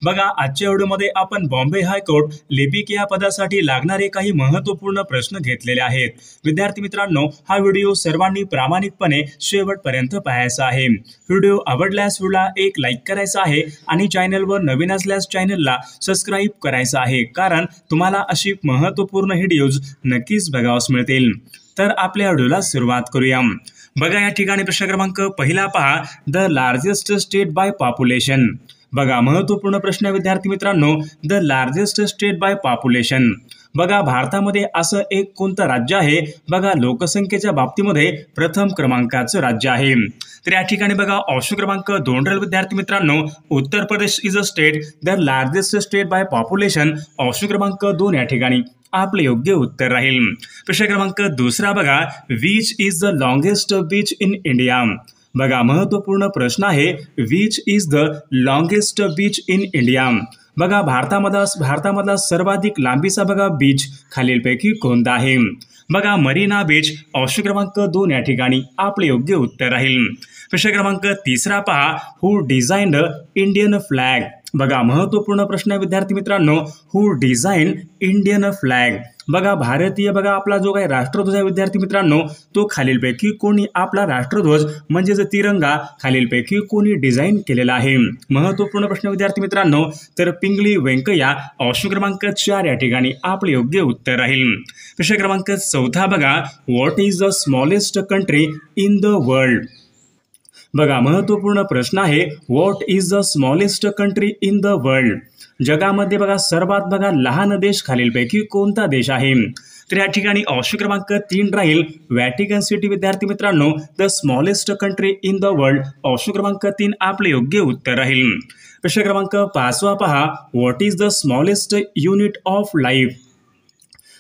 बघा आजच्या व्हिडिओमध्ये आपण बॉम्बे हायकोर्ट लिपिक या पदासाठी लागणारे काही महत्त्वपूर्ण प्रश्न घेतलेले आहेत। विद्यार्थी मित्रांनो, हा व्हिडिओ सर्वांनी प्रामाणिकपणे शेवटपर्यंत पाहायचा आहे। व्हिडिओ आवडल्यास व्हिडिओला एक लाईक करायचा आहे आणि चॅनलवर नवीन असल्यास चॅनलला सबस्क्राइब करायचं आहे, कारण तुम्हाला अशी महत्त्वपूर्ण व्हिडिओज नक्कीच बघावयास मिळतील। तर आपल्या व्हिडिओला सुरुवात करूया। बघा या ठिकाणी प्रश्न क्रमांक पहिला पहा, the largest state by population. बघा महत्त्वपूर्ण प्रश्न विद्यार्थी मित्रांनो, the largest state by population. बघा भारतामध्ये असं एक कोणतं राज्य आहे बघा लोकसंख्येच्या बाबतीमध्ये प्रथम क्रमांकाचं राज्य आहे। तर या ठिकाणी बघा ऑप्शन क्रमांक 2 राहील विद्यार्थी मित्रांनो, Uttar Pradesh is a state the largest state by population. Option क्रमांक 2 या ठिकाणी आपले योग्य उत्तर राहील। प्रश्न क्रमांक 2 बघा, which is the longest beach in India. बघा महत्त्वपूर्ण प्रश्न आहे, which is the longest beach in India. बघा भारतामधला सर्वाधिक लांबीचा बघा बीच खालीलपैकी कोणता आहे। बघा मरीना बीच। ऑप्शन क्रमांक 2 या ठिकाणी आपले योग्य उत्तर राहील। प्रश्न क्रमांक 3 पहा, हु डिझाइन्ड इंडियन फ्लॅग। बघा महत्त्वपूर्ण प्रश्न विद्यार्थी मित्रांनो, हु डिझाइन इंडियन फ्लॅग। बघा भारतीय बघा आपला जो काही राष्ट्रध्वज आहे विद्यार्थी मित्रांनो, तो खालीलपैकी कोणी आपला राष्ट्रध्वज म्हणजेच तिरंगा खालीलपैकी कोणी डिझाइन केलेला आहे। महत्त्वपूर्ण प्रश्न विद्यार्थी मित्रांनो, तर पिंगली व्यंकय्या। ऑप्शन क्रमांक 4 या ठिकाणी आपले योग्य उत्तर राहील। प्रश्न क्रमांक 4 बघा, what is the smallest country in the world. बघा महत्त्वपूर्ण प्रश्न आहे, what is the smallest country in the world. जगामध्ये बघा सर्वात बघा लहान देश खालीलपैकी कोणता देश आहे। तर या ठिकाणी ऑप्शन क्रमांक 3 राहील, व्हॅटिकन सिटी विद्यार्थी मित्रांनो, the smallest country in the world. Option क्रमांक 3 आपले योग्य उत्तर राहील। प्रश्न क्रमांक 5 पहा, what is the smallest unit of life.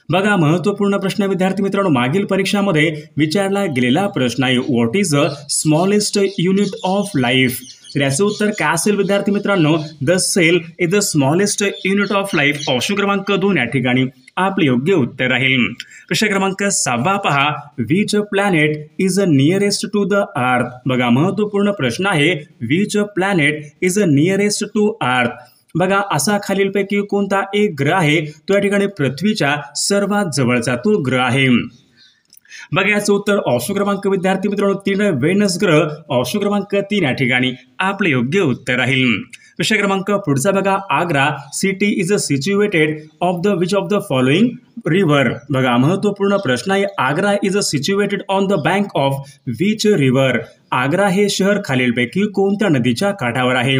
बघा महत्त्वपूर्ण प्रश्न विद्यार्थी मित्रांनो, मागील परीक्षामध्ये विचारला गेलेला प्रश्न आहे, what is the smallest unit of life. तर याचं उत्तर काय असेल विद्यार्थी मित्रांनो, the cell is the smallest unit of life. Option क्रमांक 2 या ठिकाणी आपले योग्य उत्तर राहील। प्रश्न क्रमांक 6 पहा, which planet is nearest to the earth. बघा महत्त्वपूर्ण प्रश्न आहे, which planet is nearest to earth. बघा असा खालीलपैकी कोणता एक ग्रह आहे तो या ठिकाणी पृथ्वीच्या सर्वात जवळचा तो ग्रह आहे। बघा याचं उत्तर ऑप्शन क्रमांक विद्यार्थी मित्रांनो 3 वेनस ग्रह। ऑप्शन क्रमांक 3 या ठिकाणी आपले योग्य उत्तर राहील। प्रश्न क्रमांक पुढचा बघा, Agra city is situated of the which of the following river. बघा महत्त्वपूर्ण प्रश्न आहे, Agra is situated on the bank of which river. Agra हे शहर खालीलपैकी कोणत्या नदीच्या काठावर आहे।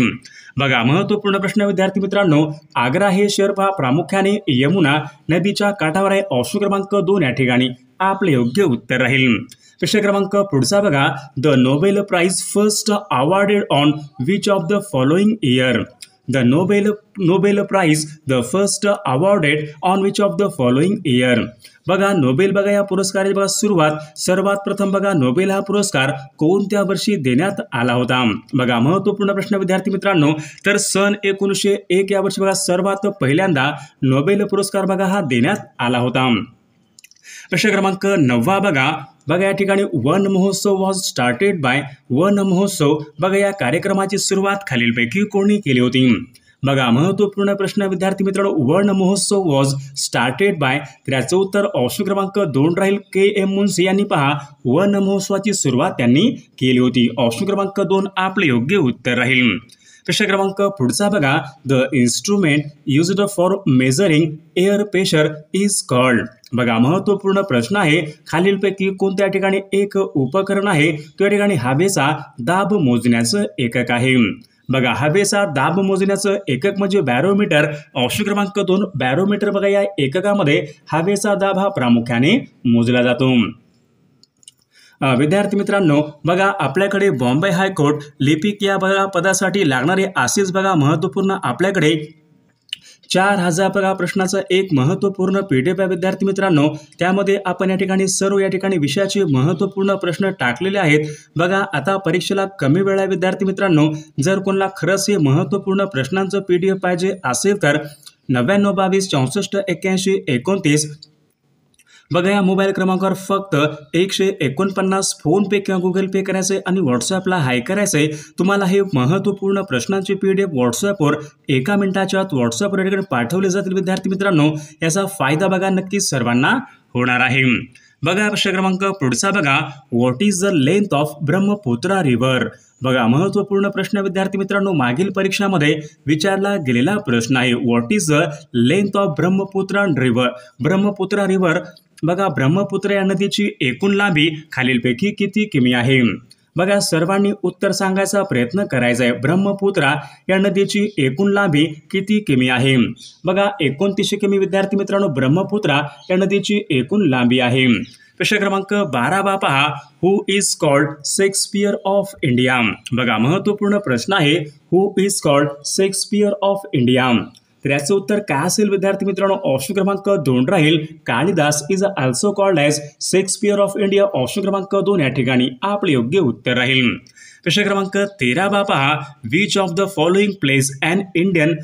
बघा महत्त्वपूर्ण प्रश्न विद्यार्थी मित्रांनो, आग्रा हे शहर प्रामुख्याने यमुना नदीच्या काठावर आहे। ऑप्शन क्रमांक 2 या ठिकाणी आपले योग्य उत्तर राहील। प्रश्न क्रमांक पुढचा बघा, the Nobel prize first awarded on which of the following year. The Nobel prize the first awarded on which of the following year. बघा नोबेल बघा या पुरस्काराची बघा सर्वात प्रथम बघा नोबेल हा पुरस्कार कोणत्या वर्षी देण्यात आला होता। बघा महत्त्वपूर्ण प्रश्न विद्यार्थी मित्रांनो, तर सन 1901 या वर्षी बघा सर्वात पहिल्यांदा नोबेल पुरस्कार बघा हा देण्यात आला होता। प्रश्न क्रमांक 9 बघा या ठिकाणी वन महोत्सव वॉज स्टार्टेड बाय। वन महोत्सव बघा या कार्यक्रमाची सुरुवात खालीलपैकी कोणी केली होती। बघा महत्त्वपूर्ण प्रश्न विद्यार्थी मित्रांनो, वन महोत्सव वॉज स्टार्टेड बाय। तर याचं उत्तर ऑप्शन क्रमांक 2 राहील, KM मुन्सी यांनी पहा वन महोत्सवाची सुरुवात त्यांनी केली होती। ऑप्शन क्रमांक 2 आपले योग्य उत्तर राहील। प्रश्न क्रमांक पुढचा बघा, the instrument used for measuring air pressure is called. बघा महत्त्वपूर्ण प्रश्न आहे, खालीलपैकी कोणत्या ठिकाणी एक उपकरण आहे त्या ठिकाणी हवेचा दाब मोजण्याचं एकक आहे। बघा हवेचा दाब मोजण्याचं एकक म्हणजे बॅरोमीटर। ऑप्शन क्रमांक 2 बॅरोमीटर बघा या एककामध्ये हवेचा दाब हा प्रामुख्याने मोजला जातो। विद्यार्थी मित्रांनो, बघा आपल्याकडे बॉम्बे हायकोर्ट लिपिक या बघा पदासाठी लागणारे असेच बघा महत्त्वपूर्ण आपल्याकडे 4000 बघा प्रश्नाचं एक महत्त्वपूर्ण PDF आहे विद्यार्थी मित्रांनो। त्यामध्ये आपण या ठिकाणी सर्व या ठिकाणी विषयाचे महत्त्वपूर्ण प्रश्न टाकलेले आहेत। बघा आता परीक्षेला कमी वेळ आहे विद्यार्थी मित्रांनो, जर कोणाला खरंच हे महत्त्वपूर्ण प्रश्नांचं PDF पाहिजे असेल तर 99 22 64 81 29 बघा या मोबाईल क्रमांकावर फक्त 149 फोन पे किंवा गुगल पे करायचे आणि व्हॉट्सअपला हाय करायचे। तुम्हाला हे महत्त्वपूर्ण प्रश्नांची PDF व्हॉट्सअपवर 1 मिनिटाच्या आत व्हॉट्सअप रेडिओकडे पाठवले जातील। विद्यार्थी मित्रांनो, याचा फायदा बघा नक्कीच सर्वांना होणार आहे। बघा प्रश्न क्रमांक पुढचा बघा, what is the length of Brahmaputra river. बघा महत्त्वपूर्ण प्रश्न विद्यार्थी मित्रांनो, मागील परीक्षामध्ये विचारला गेलेला प्रश्न आहे। What is the length of Brahmaputra river. Brahmaputra river बघा, ब्रह्मपुत्रा या नदीची एकूण लांबी खालीलपैकी किती किमी आहे? बघा सर्वांनी उत्तर सांगायचा प्रयत्न करायचा आहे। ब्रह्मपुत्रा या नदीची एकूण लांबी किती किमी आहे? बघा 29 किमी विद्यार्थी मित्रांनो, ब्रह्मपुत्रा या नदीची एकूण लांबी आहे। प्रश्न क्रमांक 12 पहा, who is called Shakespeare of India. बघा महत्त्वपूर्ण प्रश्न आहे, who is called Shakespeare of India. तर याचं उत्तर काय असेल विद्यार्थी मित्रांनो? ऑप्शन क्रमांक 2 राहील, Kalidas is also called as Shakespeare of India. Option क्रमांक 2 या ठिकाणी आपले योग्य उत्तर राहील। प्रश्न क्रमांक 13 पहा, which of the following plays an Indian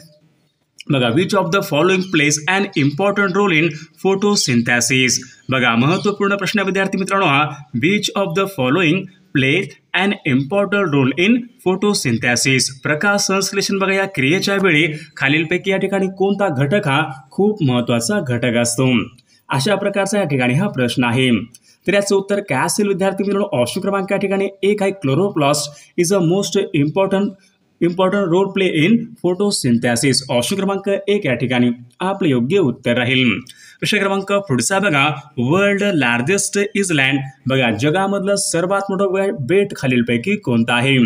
बघा which of the following plays an important role in photosynthesis. बघा महत्त्वपूर्ण प्रश्न विद्यार्थी मित्रांनो हा, which of the following play an important role in photosynthesis. प्रकाश संश्लेषण बघा या क्रियेच्या वेळी खालीलपैकी या ठिकाणी कोणता घटक हा खूप महत्त्वाचा घटक असतो? अशा प्रकारचा या ठिकाणी हा प्रश्न आहे। तर याचं उत्तर काय असेल विद्यार्थी मित्रांनो? ऑप्शन क्रमांक या ठिकाणी 1 आहे, chloroplast is a most important role play in photosynthesis. Option क्रमांक 1 या ठिकाणी आपले योग्य उत्तर राहील। प्रश्न क्रमांक पुढचा बघा, वर्ल्ड लार्जेस्ट इजलँड बघा जगामधलं सर्वात मोठं बेट खालीलपैकी कोणतं आहे?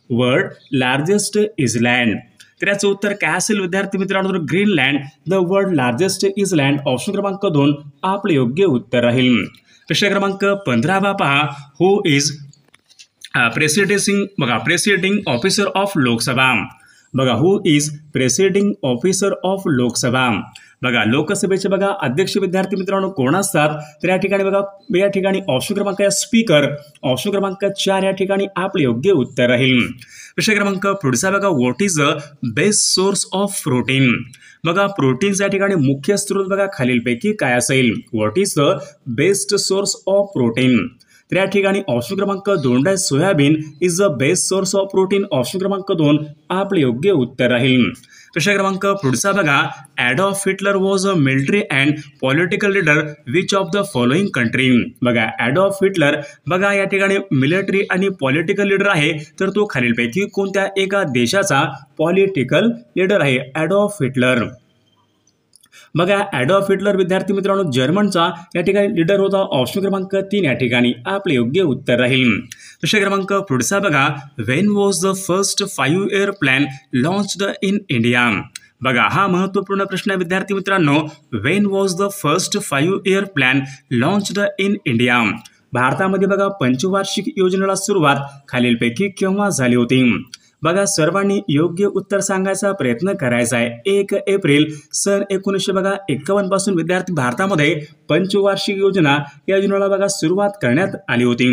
World largest island. तर याचं उत्तर काय असेल विद्यार्थी मित्रांनो? Greenland the world largest island. Option क्रमांक 2 आपले योग्य उत्तर राहील। प्रश्न क्रमांक 15 पहा, who is presiding officer of Lok Sabha. बघा who is presiding officer of Lok Sabha. बघा लोकसभेचे बघा अध्यक्ष विद्यार्थी मित्रांनो कोण असतात? तर या ठिकाणी बघा या ठिकाणी ऑप्शन क्रमांक स्पीकर। ऑप्शन क्रमांक 4 या ठिकाणी आपले योग्य उत्तर राहील। प्रश्न क्रमांक पुढचा बघा, what is the best source of protein. बघा प्रोटीन्स या ठिकाणी मुख्य स्रोत बघा खालीलपैकी काय असेल? What is the best source of protein. तर या ठिकाणी ऑप्शन क्रमांक 2 soybean is the best source of protein. Option क्रमांक 2 आपले योग्य उत्तर राहील। प्रश्न क्रमांक पुढचा बघा, Adolf Hitler was a military and political leader which of the following country. बघा ॲडॉल्फ हिटलर बघा या ठिकाणी मिलिटरी आणि पॉलिटिकल लीडर आहे, तर तो खालीलपैकी कोणत्या एका देशाचा पॉलिटिकल लीडर आहे? Adolf Hitler. बघा ॲडॉल्फ हिटलर विद्यार्थी मित्रांनो जर्मनचा या ठिकाणी लीडर होता। ऑप्शन क्रमांक 3 या ठिकाणी आपले योग्य उत्तर राहील। प्रश्न क्रमांक पुढचा बघा, when was the first 5-year plan launched in India. बघा हा महत्त्वपूर्ण प्रश्न आहे विद्यार्थी मित्रांनो, when was the first 5-year plan launched in India. भारतामध्ये बघा पंचवार्षिक योजनेला सुरुवात खालीलपैकी केव्हा झाली होती? बघा सर्वांनी योग्य उत्तर सांगायचा प्रयत्न करायचा आहे। 1 एप्रिल सन 1951 पासून विद्यार्थी भारतामध्ये पंचवार्षिक योजना या योजनेला बघा सुरुवात करण्यात आली होती।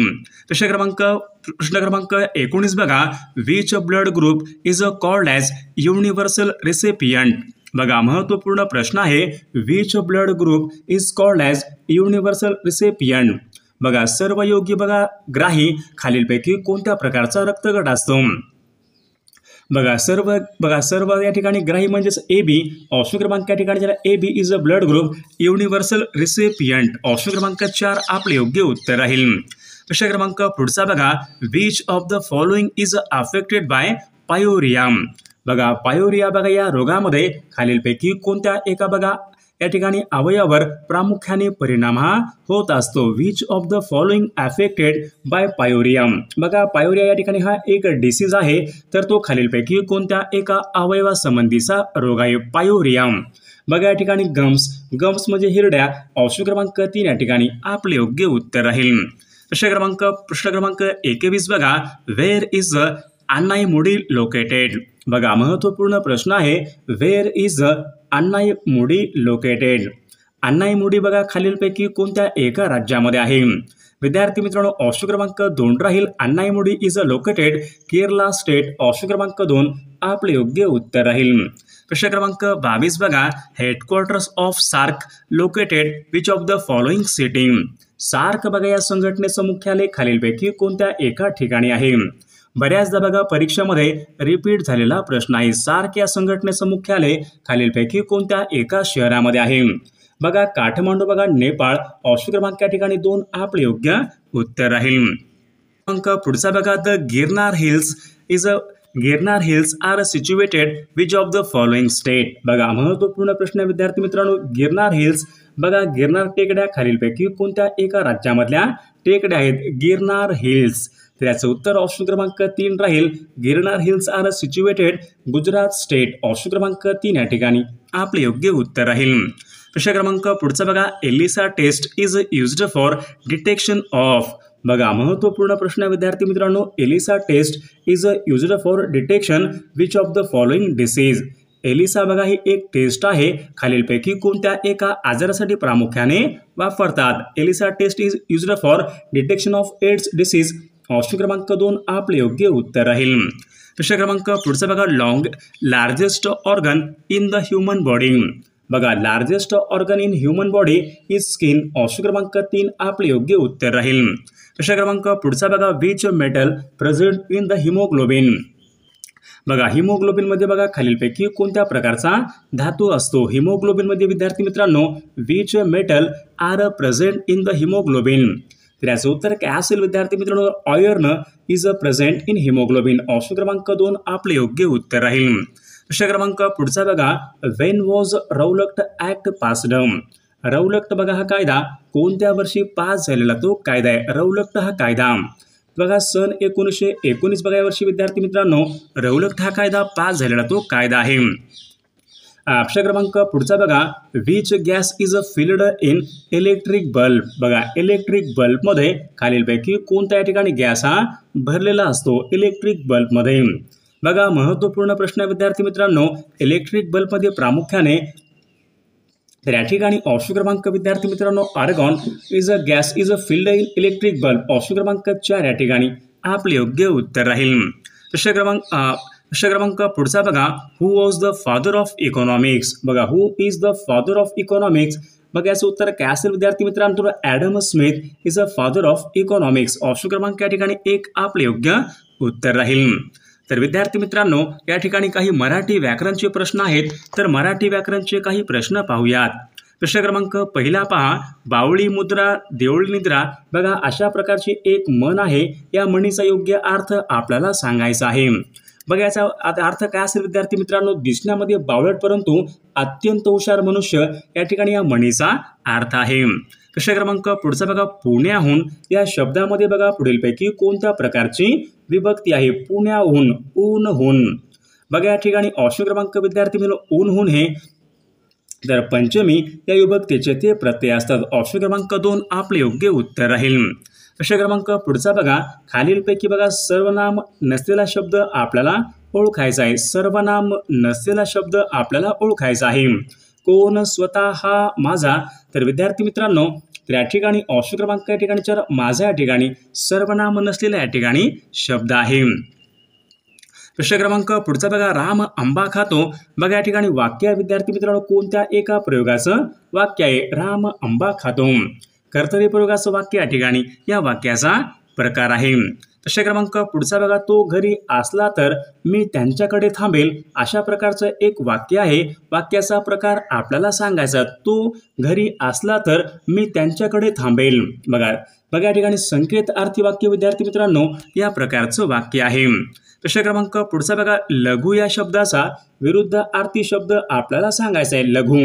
प्रश्न क्रमांक 19 बघा, which blood group is a called as universal recipient. बघा महत्त्वपूर्ण प्रश्न आहे, which blood group is called as universal recipient. बघा सर्व योग्य बघा ग्राही खालीलपैकी कोणत्या प्रकारचा रक्तगट असतो? बघा सर्व या ठिकाणी ग्राही म्हणजेच AB। ऑप्शन क्रमांक या ठिकाणी ज्याला AB is a blood group universal recipient. Option क्रमांक 4 आपले योग्य उत्तर राहील। प्रश्न क्रमांक पुढचा बघा, which of the following is affected by pyorrhoea. बघा पायोरिया बघा या रोगामध्ये खालीलपैकी कोणत्या एका बघा या ठिकाणी अवयवावर प्रामुख्याने परिणाम हा होत असतो? Which of the following affected by pyorrhoea. बघा पायोरिया या ठिकाणी हा एक डिसीज आहे, तर तो खालीलपैकी कोणत्या एका अवयवासंबंधीचा रोग आहे? पायोरिया। बघा या ठिकाणी गम्स म्हणजे हिरड्या। ऑप्शन क्रमांक 3 या ठिकाणी आपले योग्य उत्तर राहील। प्रश्न क्रमांक 21 बघा, वेअर इज अन्नाईमुडी लोकेटेड। बघा महत्त्वपूर्ण प्रश्न आहे, where is Anamudi located. Anamudi बघा खालीलपैकी कोणत्या एका राज्यामध्ये आहे? विद्यार्थी मित्रांनो ऑप्शन क्रमांक 2 राहील, Anamudi is located Kerala state. Option क्रमांक 2 आपले योग्य उत्तर राहील। प्रश्न क्रमांक 22 बघा, headquarters of SAARC located which of the following city. SAARC बघा या संघटनेचं मुख्यालय खालीलपैकी कोणत्या एका ठिकाणी आहे. बऱ्याचदा बघा परीक्षेमध्ये रिपीट झालेला प्रश्न आहे. सार्क या संघटनेचं मुख्यालय खालीलपैकी कोणत्या एका शहरामध्ये आहे. बघा काठमांडू बघा नेपाळ. ऑप्शन क्रमांक या ठिकाणी 2 आपले योग्य उत्तर राहील. पुढचा बघा, the Girnar hills are situated which of the following state. बघा महत्वपूर्ण प्रश्न विद्यार्थी मित्रांनो, गिरनार हिल्स बघा गिरनार टेकड्या खालीलपैकी कोणत्या एका राज्यामधल्या टेकड्या आहेत. गिरनार हिल्स. तर याचं उत्तर ऑप्शन क्रमांक 3 राहील. Girnar hills are situated Gujarat state. Option क्रमांक 3 या ठिकाणी आपले योग्य उत्तर राहील. प्रश्न क्रमांक पुढचा बघा, ELISA test is used for detection of. बघा महत्वपूर्ण प्रश्न विद्यार्थी मित्रांनो, ELISA test is used for detection which of the following disease. ELISA बघा ही एक टेस्ट आहे, खालीलपैकी कोणत्या एका आजारासाठी प्रामुख्याने वापरतात. ELISA test is used for detection of AIDS disease. Option क्रमांक 2 आपले योग्य उत्तर राहील. प्रश्न क्रमांक पुढचा बघा, largest organ in the human body. बघा largest organ in human body is skin. Option क्रमांक 3 आपले योग्य उत्तर राहील. प्रश्न क्रमांक पुढचा बघा, which metal present in the haemoglobin. बघा हिमोग्लोबिन मध्ये बघा खालीलपैकी कोणत्या प्रकारचा धातू असतो. हिमोग्लोबिन मध्ये विद्यार्थी मित्रांनो, which metal are present in the haemoglobin. तर याचं उत्तर काय असेल विद्यार्थी मित्रांनो, iron is present in haemoglobin. Option क्रमांक 2 आपले योग्य उत्तर राहील. प्रश्न क्रमांक पुढचा बघा, व्हेन वॉज रौलक्ट ऍक्ट पास्ड. रौलक्ट बघा हा कायदा कोणत्या वर्षी पास झालेला तो कायदा आहे. रौलक्ट हा कायदा बघा सन 1919 बघा या वर्षी विद्यार्थी मित्रांनो रौलक्ट हा कायदा पास झालेला तो कायदा आहे. प्रश्न क्रमांक पुढचा बघा, which gas is filled in electric bulb. बघा इलेक्ट्रिक बल्ब मध्ये खालीलपैकी कोणत्या ठिकाणी गॅस हा भरलेला असतो. इलेक्ट्रिक बल्ब मध्ये. बघा महत्वपूर्ण प्रश्न विद्यार्थी मित्रांनो, इलेक्ट्रिक बल्ब मध्ये प्रामुख्याने तर या ठिकाणी ऑप्शन क्रमांक विद्यार्थी मित्रांनो, argon is a gas is a filled in electric bulb. Option क्रमांक 4 या ठिकाणी आपले योग्य उत्तर राहील. प्रश्न क्रमांक पुढचा बघा, who was the father of economics. बघा who is the father of economics. बघा याचं उत्तर काय असेल विद्यार्थी मित्रांनो, Adam Smith is a father of economics. Option क्रमांक या ठिकाणी 1 आपले योग्य उत्तर राहील. तर विद्यार्थी मित्रांनो या ठिकाणी काही मराठी व्याकरणचे प्रश्न आहेत, तर मराठी व्याकरणचे काही प्रश्न पाहूयात. प्रश्न क्रमांक पहिला पहा, बावळी मुद्रा देवळी निद्रा. बघा अशा प्रकारची एक म्हण आहे, या म्हणीचा योग्य अर्थ आपल्याला सांगायचा आहे. बघा याचा अर्थ काय असेल विद्यार्थी मित्रांनो, दिसण्यामध्ये बावळट परंतु अत्यंत हुशार मनुष्य या ठिकाणी या म्हणीचा अर्थ आहे. प्रश्न क्रमांक पुढचा बघा, पुण्याहून या शब्दामध्ये बघा पुढीलपैकी कोणत्या प्रकारची विभक्ती आहे. पुण्याहून, ऊनहून. बघा या ठिकाणी ऑप्शन क्रमांक विद्यार्थी मित्रांनो, ऊनहून हे तर पंचमी या विभक्तीचे ते प्रत्यय असतात. ऑप्शन क्रमांक 2 आपले योग्य उत्तर राहील. प्रश्न क्रमांक पुढचा बघा, खालीलपैकी बघा सर्वनाम नसलेला शब्द आपल्याला ओळखायचा आहे. सर्वनाम नसलेला शब्द आपल्याला ओळखायचा आहे. कोण, स्वतः, हा, माझा. तर विद्यार्थी मित्रांनो तर या ठिकाणी ऑप्शन क्रमांक या ठिकाणी 4 माझा या ठिकाणी सर्वनाम नसलेला या ठिकाणी शब्द आहे. प्रश्न क्रमांक पुढचा बघा, राम आंबा खातो. बघा या ठिकाणी वाक्य विद्यार्थी मित्रांनो कोणत्या एका प्रयोगाचं वाक्य आहे. राम आंबा खातो. कर्तरी प्रयोगाचं वाक्य या ठिकाणी या वाक्याचा प्रकार आहे. प्रश्न क्रमांक पुढचा बघा, तो घरी असला तर मी त्यांच्याकडे थांबेल. अशा प्रकारचं एक वाक्य आहे. वाक्याचा प्रकार आपल्याला सांगायचा. तो घरी असला तर मी त्यांच्याकडे थांबेल. बघा या ठिकाणी संकेत अर्थी वाक्य विद्यार्थी मित्रांनो या प्रकारचं वाक्य आहे. प्रश्न क्रमांक पुढचा बघा, लघु या शब्दाचा विरुद्ध अर्थी शब्द आपल्याला सांगायचा आहे. लघु.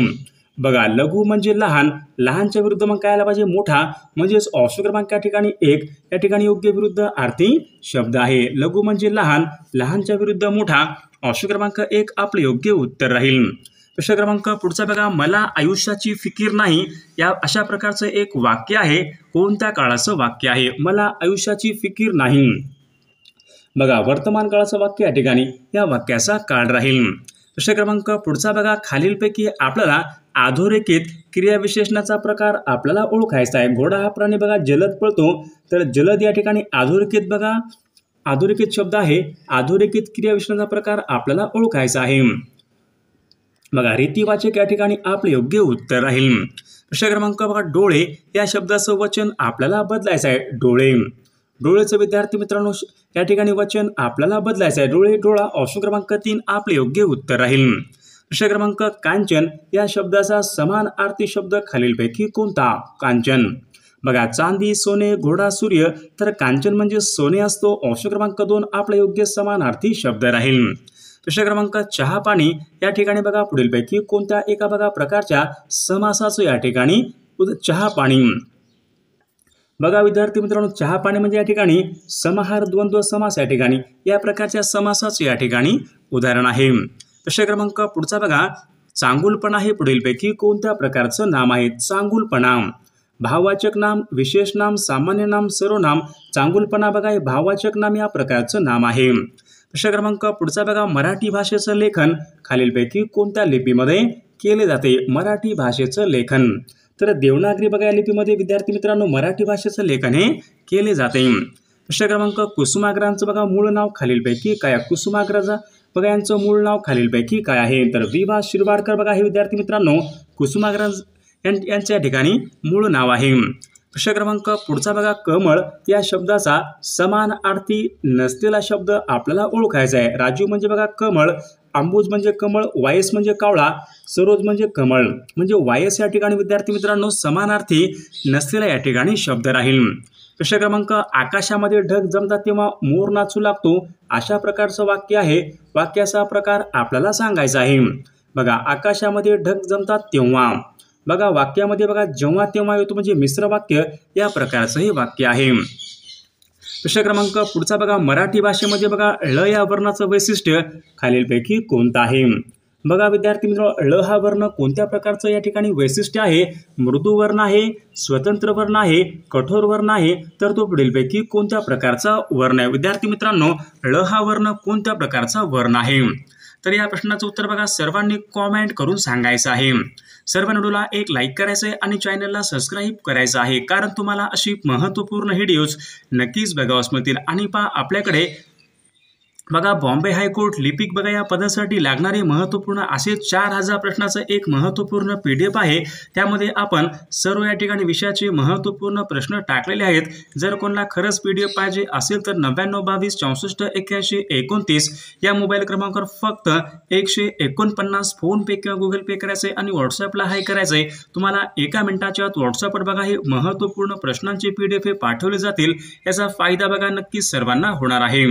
बघा लघु म्हणजे लहान, लहानच्या विरुद्ध मग काय आला पाहिजे, मोठा. म्हणजेच ऑप्शन क्रमांक या ठिकाणी 1 या ठिकाणी योग्य विरुद्ध अर्थी शब्द आहे. लघु म्हणजे लहान, लहानच्या विरुद्ध मोठा. ऑप्शन क्रमांक 1 आपले योग्य उत्तर राहील. प्रश्न क्रमांक पुढचा बघा, मला आयुष्याची फिकीर नाही. या अशा प्रकारचं एक वाक्य आहे. कोणत्या काळाचं वाक्य आहे. मला आयुष्याची फिकीर नाही. बघा वर्तमान काळाचं वाक्य या ठिकाणी या वाक्याचा काळ राहील. प्रश्न क्रमांक पुढचा बघा, खालीलपैकी आपल्याला अधोरेखित क्रियाविशेषणाचा प्रकार आपल्याला ओळखायचा आहे. घोडा हा प्राणी बघा जलद पळतो. तर जलद या ठिकाणी अधोरेखित बघा अधोरेखित शब्द आहे. अधोरेखित क्रियाविशेषणाचा प्रकार आपल्याला ओळखायचा आहे. बघा रीतिवाचक या ठिकाणी आपले योग्य उत्तर राहील. प्रश्न क्रमांक बघा डोळे या शब्दाचं वचन आपल्याला बदलायचं आहे. डोळे, डोळेचं विद्यार्थी मित्रांनो या ठिकाणी वचन आपल्याला बदलायचं आहे. डोळे, डोळा. ऑप्शन क्रमांक 3 आपले योग्य उत्तर राहील. प्रश्न क्रमांक कांचन या शब्दाचा समानार्थी शब्द खालीलपैकी कोणता? कांचन. बघा चांदी, सोने, घोडा, सूर्य. तर कांचन म्हणजे सोने असतो. ऑप्शन क्रमांक 2 आपला योग्य समानार्थी शब्द राहील. प्रश्न क्रमांक चहा पाणी या ठिकाणी बघा पुढीलपैकी कोणत्या एका बघा प्रकारच्या समासाचं या ठिकाणी चहा पाणी. बघा विद्यार्थी मित्रांनो चहा पाणी म्हणजे या ठिकाणी समाहार द्वंद्व समास या ठिकाणी या प्रकारच्या समासाचं या ठिकाणी उदाहरण आहे. प्रश्न क्रमांक पुढचा बघा चांगुलपणा हे पुढीलपैकी कोणत्या प्रकारचं नाम आहे? चांगुलपणा. भाववाचक नाम, विशेष नाम, सामान्य नाम, सर्वनाम. चांगुलपणा बघा हे भाववाचक नाम या प्रकारचं नाम आहे. प्रश्न क्रमांक पुढचा बघा मराठी भाषेचं लेखन खालीलपैकी कोणत्या लिपीमध्ये केले जाते? मराठी भाषेचं लेखन. तर देवनागरी बघा या लिपीमध्ये विद्यार्थी मित्रांनो मराठी भाषेचं लेखन हे केले जाते. प्रश्न क्रमांक कुसुमाग्रजांचं बघा मूळ नाव खालीलपैकी काय? कुसुमाग्रज बघा यांचं मूळ नाव खालीलपैकी काय आहे? तर वि.वा. शिरवाडकर बघा हे विद्यार्थी मित्रांनो कुसुमाग्रज यांच्या ठिकाणी मूळ नाव आहे. प्रश्न क्रमांक पुढचा बघा कमळ या शब्दाचा समानार्थी नसलेला शब्द आपल्याला ओळखायचा आहे. राजू म्हणजे बघा कमळ, अंबुज म्हणजे कमळ, वायस म्हणजे कावळा, सरोज म्हणजे कमळ. म्हणजे वायस या ठिकाणी विद्यार्थी मित्रांनो समानार्थी नसलेला या ठिकाणी शब्द राहील. प्रश्न क्रमांक आकाशामध्ये ढग जमतात तेव्हा मोर नाचू लागतो अशा प्रकारचं वाक्य आहे. वाक्याचा प्रकार आपल्याला सांगायचा आहे. बघा आकाशामध्ये ढग जमतात तेव्हा. बघा वाक्यामध्ये बघा जेव्हा तेव्हा येतो म्हणजे मिश्र वाक्य या प्रकारचं हे वाक्य आहे. प्रश्न क्रमांक पुढचा बघा मराठी भाषेमध्ये बघा ळ या वर्णाचं वैशिष्ट्य खालीलपैकी कोणतं आहे? बघा विद्यार्थी मित्रांनो ळ हा वर्ण कोणत्या प्रकारचं या ठिकाणी वैशिष्ट्य आहे? मृदू वर्ण आहे, स्वतंत्र वर्ण आहे, कठोर वर्ण आहे. तर तो पुढीलपैकी कोणत्या प्रकारचा वर्ण आहे? विद्यार्थी मित्रांनो ळ हा वर्ण कोणत्या प्रकारचा वर्ण आहे? तर या प्रश्नाचं उत्तर बघा सर्वांनी कॉमेंट करून सांगायचं आहे. सर्व व्हिडिओला एक लाईक करायचं आहे आणि चॅनलला सबस्क्राईब करायचं आहे कारण तुम्हाला अशी महत्त्वपूर्ण व्हिडिओज नक्कीच बघावयास मिळतील. आणि पहा आपल्याकडे बघा बॉम्बे हायकोर्ट लिपिक बघा या पदासाठी लागणारे महत्त्वपूर्ण असे 4000 प्रश्नाचं एक महत्त्वपूर्ण PDF आहे. त्यामध्ये आपण सर्व या ठिकाणी विषयाचे महत्त्वपूर्ण प्रश्न टाकलेले आहेत. जर कोणाला खरंच PDF पाहिजे असेल तर 9922 64 81 29 या मोबाईल क्रमांकावर फक्त 149 फोन पे किंवा गुगल पे करायचे आणि व्हॉट्सअपला हाय करायचे. तुम्हाला एका मिनिटाच्या आत व्हॉट्सअपवर बघा हे महत्त्वपूर्ण प्रश्नांचे PDF हे पाठवले जातील. याचा फायदा बघा नक्कीच सर्वांना होणार आहे.